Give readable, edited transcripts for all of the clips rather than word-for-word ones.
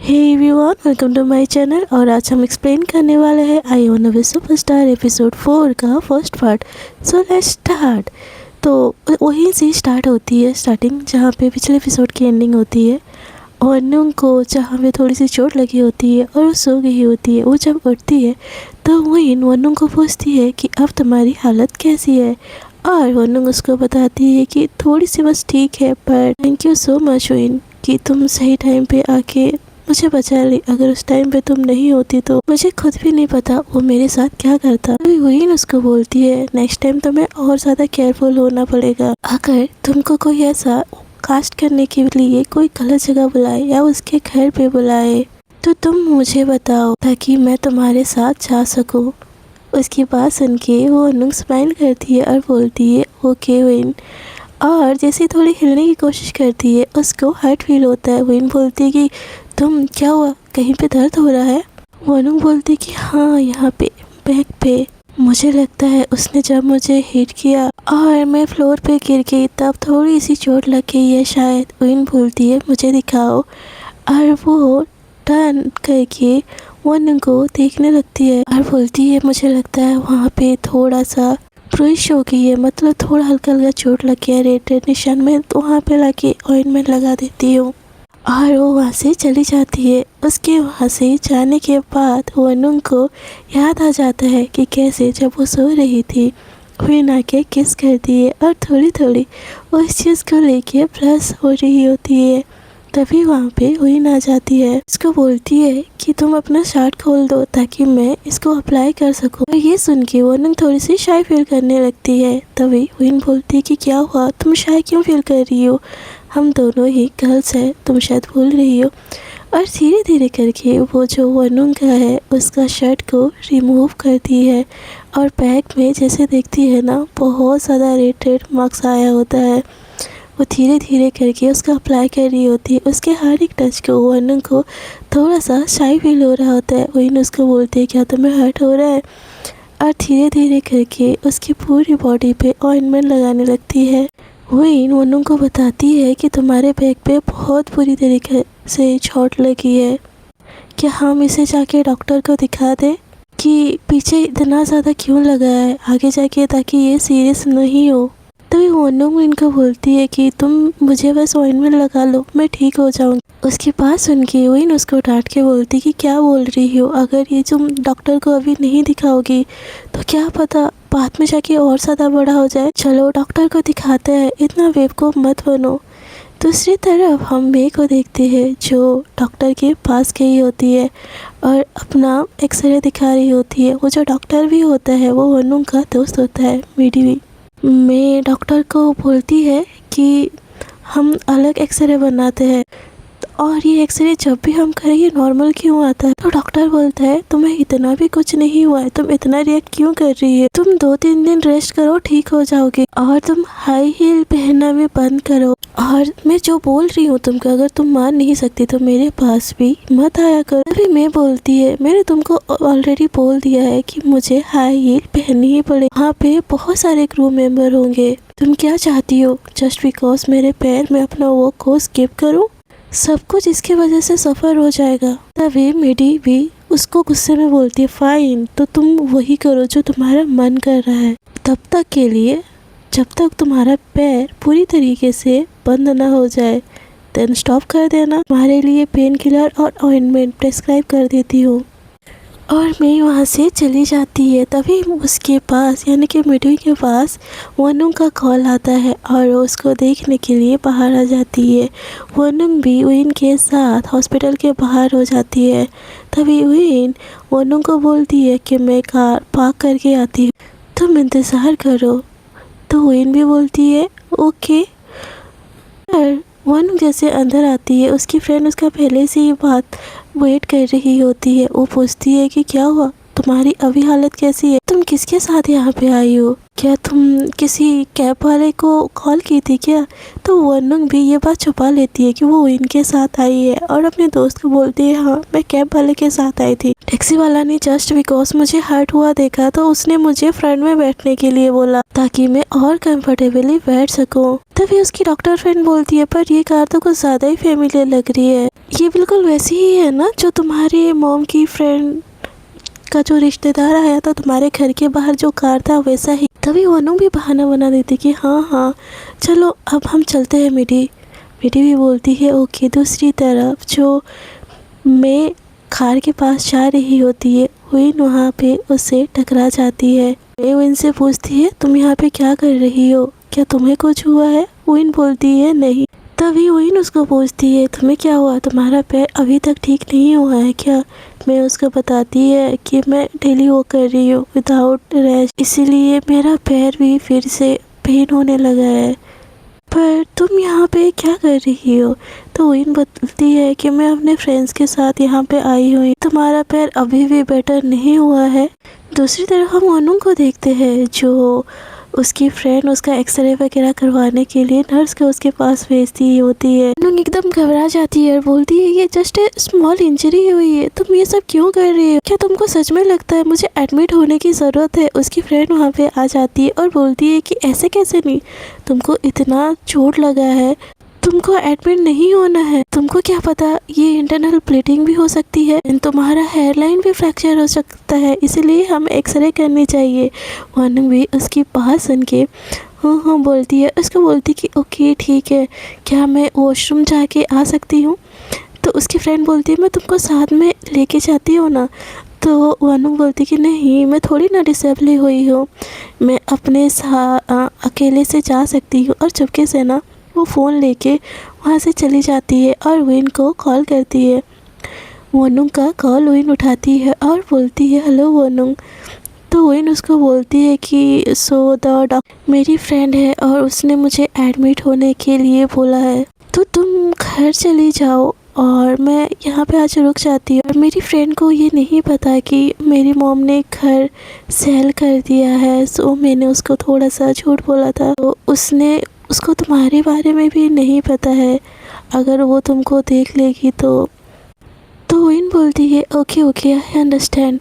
Hey everyone, welcome to my channel. और आज हम एक्सप्लेन करने वाले हैं I want to be superstar episode 4 का first part. So let's start. तो वहीं से स्टार्ट होती है स्टार्टिंग, जहाँ पे पिछले एपिसोड की एंडिंग होती है। और नुंग को जहाँ पे थोड़ी सी चोट लगी होती है और वो सो गई होती है। वो जब उठती है तो वहीं वनुंग को पूछती है कि अब तुम्हारी हालत कैसी है। और वनुंग उसको बताती है कि थोड़ी सी बस ठीक है, पर thank you so much win कि तुम सही टाइम पे आके मुझे बचा ली। अगर उस टाइम पे तुम नहीं होती तो मुझे खुद भी नहीं पता वो मेरे साथ क्या करता। अभी वही उसको बोलती है नेक्स्ट टाइम तुम्हें और ज़्यादा केयरफुल होना पड़ेगा। अगर तुमको कोई ऐसा कास्ट करने के लिए कोई गलत जगह बुलाए या उसके घर पे बुलाए तो तुम मुझे बताओ ताकि मैं तुम्हारे साथ जा सकूं। उसकी बात सुन के वो अनुंग स्माइल करती है और बोलती है ओके विन। और जैसे थोड़ी हिलने की कोशिश करती है उसको हर्ट फील होता है। विन बोलती है कि तुम क्या हुआ, कहीं पे दर्द हो रहा है। वनुंग बोलती कि हाँ, यहाँ पे बैक पे। मुझे लगता है उसने जब मुझे हिट किया और मैं फ्लोर पे गिर गई तब थोड़ी सी चोट लग गई है शायद। विन बोलती है मुझे दिखाओ। और वो टर्न करके वनुंग को देखने लगती है और बोलती है मुझे लगता है वहाँ पे थोड़ा सा ब्रुश हो गई है, मतलब थोड़ा हल्का हल्का चोट लग गया है, रेड रेड निशान में, तो वहाँ पे लाके ऑइंटमेंट लगा देती हूँ। और वो वहाँ से चली जाती है। उसके वहाँ से जाने के बाद वनुंग को याद आ जाता है कि कैसे जब वो सो रही थी विन आके किस करती है और थोड़ी थोड़ी उस चीज़ को लेके प्लस हो रही होती है। तभी वहाँ पे विन आ जाती है। इसको बोलती है कि तुम अपना शर्ट खोल दो ताकि मैं इसको अप्लाई कर सकूं। और ये सुन के वनुंग थोड़ी सी शाय फील करने लगती है। तभी विन बोलती है कि क्या हुआ, तुम शाय क्यों फील कर रही हो, हम दोनों ही गर्ल्स हैं, तुम शायद भूल रही हो। और धीरे धीरे करके वो जो वनुंग का है उसका शर्ट को रिमूव करती है और बैग में जैसे देखती है ना बहुत ज़्यादा रेड रेड मार्क्स आया होता है। वो धीरे धीरे करके उसका अप्लाई कर रही होती है। उसके हर एक टच को वनुंग को थोड़ा सा शाई फील हो रहा होता है। वही उसको बोलती है क्या तुम्हें हर्ट हो रहा है। और धीरे धीरे करके उसकी पूरी बॉडी पे ऑइंटमेंट लगाने लगती है। वही वनुंग को बताती है कि तुम्हारे बैग पे बहुत बुरी तरीके से चोट लगी है, क्या हम इसे जाके डॉक्टर को दिखा दें कि पीछे इतना ज़्यादा क्यों लगा है आगे जाके, ताकि ये सीरियस नहीं हो। तभी वनुंग इनको बोलती है कि तुम मुझे बस ऑइंटमेंट लगा लो, मैं ठीक हो जाऊंगी। उसकी बात सुन के विन उसको डांट के बोलती कि क्या बोल रही हो, अगर ये तुम डॉक्टर को अभी नहीं दिखाओगी तो क्या पता बाद में जाके और ज़्यादा बड़ा हो जाए। चलो डॉक्टर को दिखाते हैं, इतना बेवकूफ़ मत बनो। दूसरी तरफ हम मे को देखते हैं जो डॉक्टर के पास गई होती है और अपना एक्सरे दिखा रही होती है। वो जो डॉक्टर भी होता है वो वनुंग का दोस्त होता है मिडी भी। मैं डॉक्टर को बोलती है कि हम अलग एक्सरे बनाते हैं और ये एक्सरे जब भी हम करें ये नॉर्मल क्यों आता है। तो डॉक्टर बोलता है तुम्हें इतना भी कुछ नहीं हुआ है, तुम इतना रिएक्ट क्यों कर रही है, तुम 2-3 दिन रेस्ट करो ठीक हो जाओगे। और तुम हाई हील पहनना भी बंद करो। और मैं जो बोल रही हूँ तुमको अगर तुम मान नहीं सकती तो मेरे पास भी मत आया करो। तभी मैं बोलती है मैंने तुमको ऑलरेडी बोल दिया है कि मुझे हाई हील पहननी ही पड़े, वहाँ पे बहुत सारे क्रू मेंबर होंगे। तुम क्या चाहती हो जस्ट बिकॉज मेरे पैर में अपना वर्क को स्किप करूँ, सब कुछ इसकी वजह से सफ़र हो जाएगा। तभी मिडी भी उसको गुस्से में बोलती है फाइन, तो तुम वही करो जो तुम्हारा मन कर रहा है, तब तक के लिए जब तक तुम्हारा पैर पूरी तरीके से बंद ना हो जाए देन स्टॉप कर देना। तुम्हारे लिए पेन किलर और ऑइंटमेंट प्रेस्क्राइब कर देती हूँ। और मैं वहाँ से चली जाती है। तभी उसके पास यानी कि मिडी के पास वनुंग का कॉल आता है और वो उसको देखने के लिए बाहर आ जाती है। वनुंग भी विन के साथ हॉस्पिटल के बाहर हो जाती है। तभी विन वनुंग को बोलती है कि मैं कार पार्क करके आती हूँ, तुम इंतज़ार करो। तो विन भी बोलती है ओके। और वनुंग जैसे अंदर आती है उसकी फ्रेंड उसका पहले से ही बात वेट कर रही होती है। वो पूछती है कि क्या हुआ, तुम्हारी अभी हालत कैसी है? तुम किसके साथ यहाँ पे आई हो? क्या तुम किसी कैब वाले को कॉल की थी क्या? तो वनुंग भी ये बात छुपा लेती है कि वो इनके साथ आई है और अपने दोस्त को बोलती है हाँ मैं कैब वाले के साथ आई थी। टैक्सी वाला ने जस्ट बिकॉज मुझे हर्ट हुआ देखा तो उसने मुझे फ्रंट में बैठने के लिए बोला ताकि मैं और कंफर्टेबली बैठ सकूं। तभी उसकी डॉक्टर फ्रेंड बोलती है पर ये कार तो कुछ ज्यादा ही फैमिलियर लग रही है। ये बिल्कुल वैसी ही है ना जो तुम्हारे मॉम की फ्रेंड का जो रिश्तेदार आया था तुम्हारे घर के बाहर जो कार था वैसा ही। तभी वनु भी बहाना बना देती कि हाँ चलो अब हम चलते हैं। मिडी भी बोलती है ओके। दूसरी तरफ जो मैं कार के पास जा रही होती है विन वहाँ पे उससे टकरा जाती है। मैं विन से पूछती है तुम यहाँ पे क्या कर रही हो? क्या तुम्हें कुछ हुआ है? विन बोलती है नहीं। तभी विन उसको पूछती है तुम्हें क्या हुआ? तुम्हारा पैर अभी तक ठीक नहीं हुआ है क्या? मैं उसको बताती है कि मैं डेली वॉक कर रही हूँ विदाउट रेस्ट, इसीलिए मेरा पैर भी फिर से पेन होने लगा है। पर तुम यहाँ पे क्या कर रही हो? तो विन बोलती है कि मैं अपने फ्रेंड्स के साथ यहाँ पे आई हुई। तुम्हारा पैर अभी भी बेटर नहीं हुआ है। दूसरी तरफ हम वनु को देखते हैं जो उसकी फ्रेंड उसका एक्सरे वगैरह करवाने के लिए नर्स को उसके पास भेजती होती है। वनु एकदम घबरा जाती है और बोलती है ये जस्ट स्मॉल इंजरी हुई है, तुम ये सब क्यों कर रही हो? क्या तुमको सच में लगता है मुझे एडमिट होने की ज़रूरत है? उसकी फ्रेंड वहाँ पे आ जाती है और बोलती है कि ऐसे कैसे नहीं, तुमको इतना चोट लगा है, तुमको एडमिट नहीं होना है। तुमको क्या पता ये इंटरनल ब्लीडिंग भी हो सकती है, तुम्हारा हेयरलाइन भी फ्रैक्चर हो सकता है, इसलिए हम एक्सरे करनी चाहिए। वनु भी उसकी बात सुन के हाँ बोलती है। उसको बोलती कि ओके ठीक है, क्या मैं वॉशरूम जाके आ सकती हूँ? तो उसकी फ्रेंड बोलती है मैं तुमको साथ में लेके जाती हूँ ना। तो वनु बोलती कि नहीं मैं थोड़ी ना डिसेबल हुई हूँ, मैं अपने अकेले से जा सकती हूँ। और चुपके से ना वो फ़ोन लेके वहाँ से चली जाती है और विन को कॉल करती है। वनु का कॉल विन उठाती है और बोलती है हेलो वनु। तो विन उसको बोलती है कि सो द डॉक्टर मेरी फ्रेंड है और उसने मुझे एडमिट होने के लिए बोला है, तो तुम घर चली जाओ और मैं यहाँ पे आज रुक जाती हूँ। और मेरी फ्रेंड को ये नहीं पता कि मेरी मॉम ने घर सेल कर दिया है, सो मैंने उसको थोड़ा सा झूठ बोला था। तो उसको तुम्हारे बारे में भी नहीं पता है, अगर वो तुमको देख लेगी तो विन बोलती है ओके आई अंडरस्टैंड।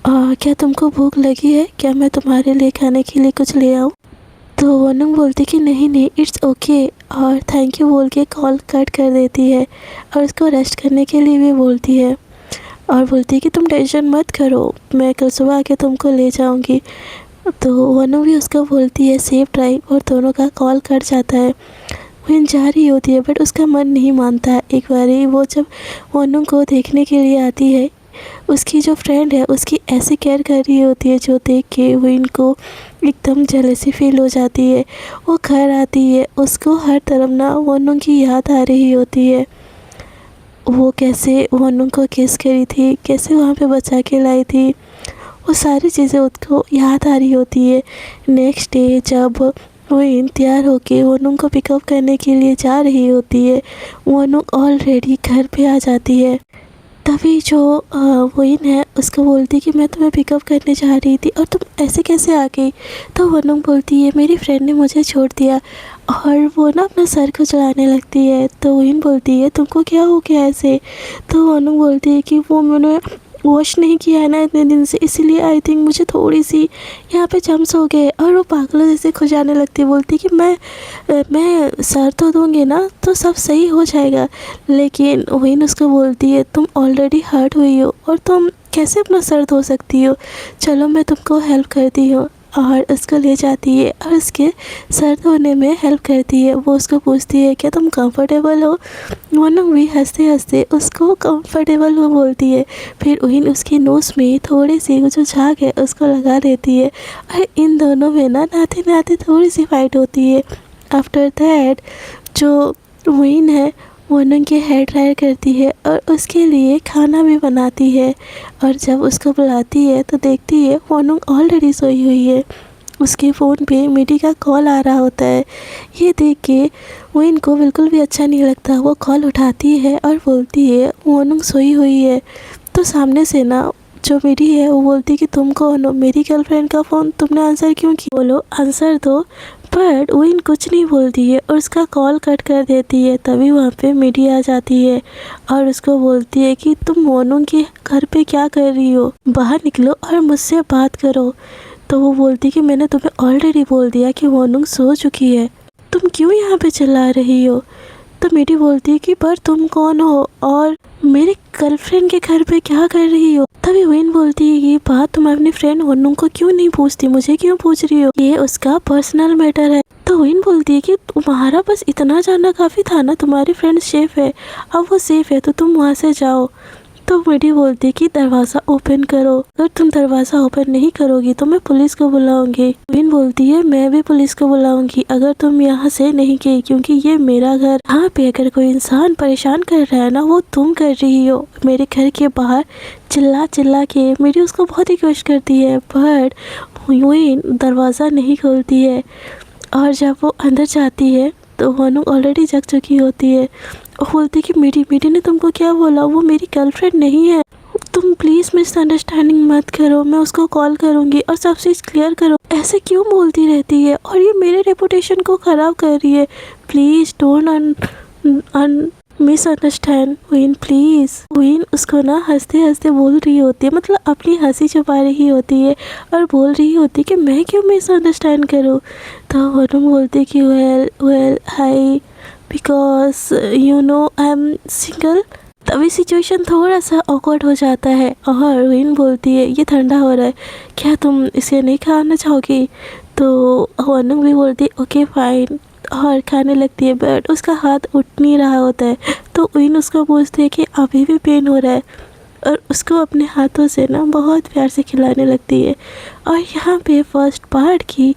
क्या तुमको भूख लगी है? क्या मैं तुम्हारे लिए खाने के लिए कुछ ले आऊँ? तो वनु बोलती कि नहीं इट्स ओके और थैंक यू बोल के कॉल कट कर देती है और उसको रेस्ट करने के लिए भी बोलती है और बोलती है कि तुम टेंशन मत करो, मैं कल सुबह आके तुमको ले जाऊंगी। तो वनु भी उसको बोलती है सेफ ड्राइव और दोनों का कॉल कट जाता है। विन जा रही होती है बट उसका मन नहीं मानता है। एक बारी वो जब वनु को देखने के लिए आती है, उसकी जो फ्रेंड है उसकी ऐसी केयर कर रही होती है जो देख के विन को एकदम जेलसी फील हो जाती है। वो घर आती है, उसको हर तरफ ना वनु की याद आ रही होती है, वो कैसे वनु को किस करी थी, कैसे वहाँ पे बचा के लाई थी, वो सारी चीज़ें उसको याद आ रही होती है। नेक्स्ट डे जब विन तैयार होके वनु को पिकअप करने के लिए जा रही होती है, वनु ऑलरेडी घर पे आ जाती है। तभी जो विन है उसको बोलती कि मैं तुम्हें पिकअप करने जा रही थी और तुम ऐसे कैसे आ गई? तो वनु बोलती है मेरी फ्रेंड ने मुझे छोड़ दिया और वो ना अपना सर खुजलाने लगती है। तो विन बोलती है तुमको क्या हो गया ऐसे? तो वनु बोलती है कि वो मैंने वॉश नहीं किया है ना इतने दिन से, इसलिए आई थिंक मुझे थोड़ी सी यहाँ पे जम्स हो गए। और वो पागलों जैसे खुजाने लगती है, बोलती कि मैं सर तो दूँगी ना तो सब सही हो जाएगा। लेकिन विन उसको बोलती है तुम ऑलरेडी हर्ट हुई हो और तुम कैसे अपना सर धो सकती हो, चलो मैं तुमको हेल्प करती हूँ। और उसको ले जाती है और उसके सर धोने में हेल्प करती है। वो उसको पूछती है क्या तुम कंफर्टेबल हो? वनु भी हंसते हंसते उसको कंफर्टेबल वो बोलती है। फिर विन उसकी नोज़ में थोड़ी सी जो झाग है उसको लगा देती है और इन दोनों में ना नाते नाते थोड़ी सी फाइट होती है। आफ्टर दैट जो विन है वनु के हेयर ड्रायर करती है और उसके लिए खाना भी बनाती है। और जब उसको बुलाती है तो देखती है वनु ऑलरेडी सोई हुई है। उसके फ़ोन पे मिडी का कॉल आ रहा होता है। ये देख के विन को बिल्कुल भी अच्छा नहीं लगता। वो कॉल उठाती है और बोलती है वनु सोई हुई है। तो सामने से ना जो मेरी है वो बोलती है कि तुम कौन हो, मेरी गर्लफ्रेंड का फ़ोन तुमने आंसर क्यों किया, बोलो आंसर दो। बट विन कुछ नहीं बोलती है और उसका कॉल कट कर देती है। तभी वहाँ पे मिडी आ जाती है और उसको बोलती है कि तुम मोनू के घर पे क्या कर रही हो, बाहर निकलो और मुझसे बात करो। तो वो बोलती कि मैंने तुम्हें ऑलरेडी बोल दिया कि मोनू सो चुकी है, तुम क्यों यहाँ पे चिल्ला रही हो। तो मिडी बोलती है कि पर तुम कौन हो और मेरे गर्लफ्रेंड के घर पे क्या कर रही हो। तभी विन बोलती है ये बात तुम अपनी फ्रेंड वनु को क्यों नहीं पूछती, मुझे क्यों पूछ रही हो, ये उसका पर्सनल मैटर है। तो विन बोलती है कि तुम्हारा बस इतना जानना काफ़ी था ना, तुम्हारी फ्रेंड सेफ है, अब वो सेफ है तो तुम वहाँ से जाओ। तो मिडी बोलती है कि दरवाज़ा ओपन करो, अगर तुम दरवाज़ा ओपन नहीं करोगी तो मैं पुलिस को बुलाऊंगी। विन बोलती है मैं भी पुलिस को बुलाऊंगी अगर तुम यहाँ से नहीं गई, क्योंकि ये मेरा घर, यहाँ पे अगर कोई इंसान परेशान कर रहा है ना वो तुम कर रही हो। मेरे घर के बाहर चिल्ला चिल्ला के मिडी उसको बहुत ही कोशिश करती है, बट विन दरवाज़ा नहीं खोलती है। और जब वो अंदर जाती है तो वनु ऑलरेडी जग चुकी होती है। वो बोलती कि मिडी ने तुमको क्या बोला, वो मेरी गर्लफ्रेंड नहीं है, तुम प्लीज़ मिसअंडरस्टैंडिंग मत करो, मैं उसको कॉल करूँगी और सब चीज़ क्लियर करो। ऐसे क्यों बोलती रहती है और ये मेरे रेपुटेशन को ख़राब कर रही है, please don't misunderstand win please. Win उसको ना हंसते हंसते बोल रही होती है, मतलब अपनी हंसी छुपा रही होती है और बोल रही होती है कि मैं क्यों मिसअंडरस्टैंड करूँ। तो वनु बोलती कि well high because you know I am single. तभी सिचुएशन थोड़ा सा ऑकवर्ड हो जाता है और विन बोलती है ये ठंडा हो रहा है, क्या तुम इसे नहीं खाना चाहोगी। तो वनु भी बोलती है ओके फाइन और खाने लगती है, बट उसका हाथ उठ नहीं रहा होता है। तो विन उसको पूछती है कि अभी भी पेन हो रहा है और उसको अपने हाथों से ना बहुत प्यार से खिलाने लगती है। और यहाँ पे फर्स्ट पार्ट की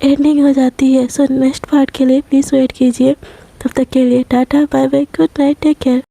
एंडिंग हो जाती है। सो नेक्स्ट पार्ट के लिए प्लीज़ वेट कीजिए। तब तक के लिए tata bye bye, good night, take care.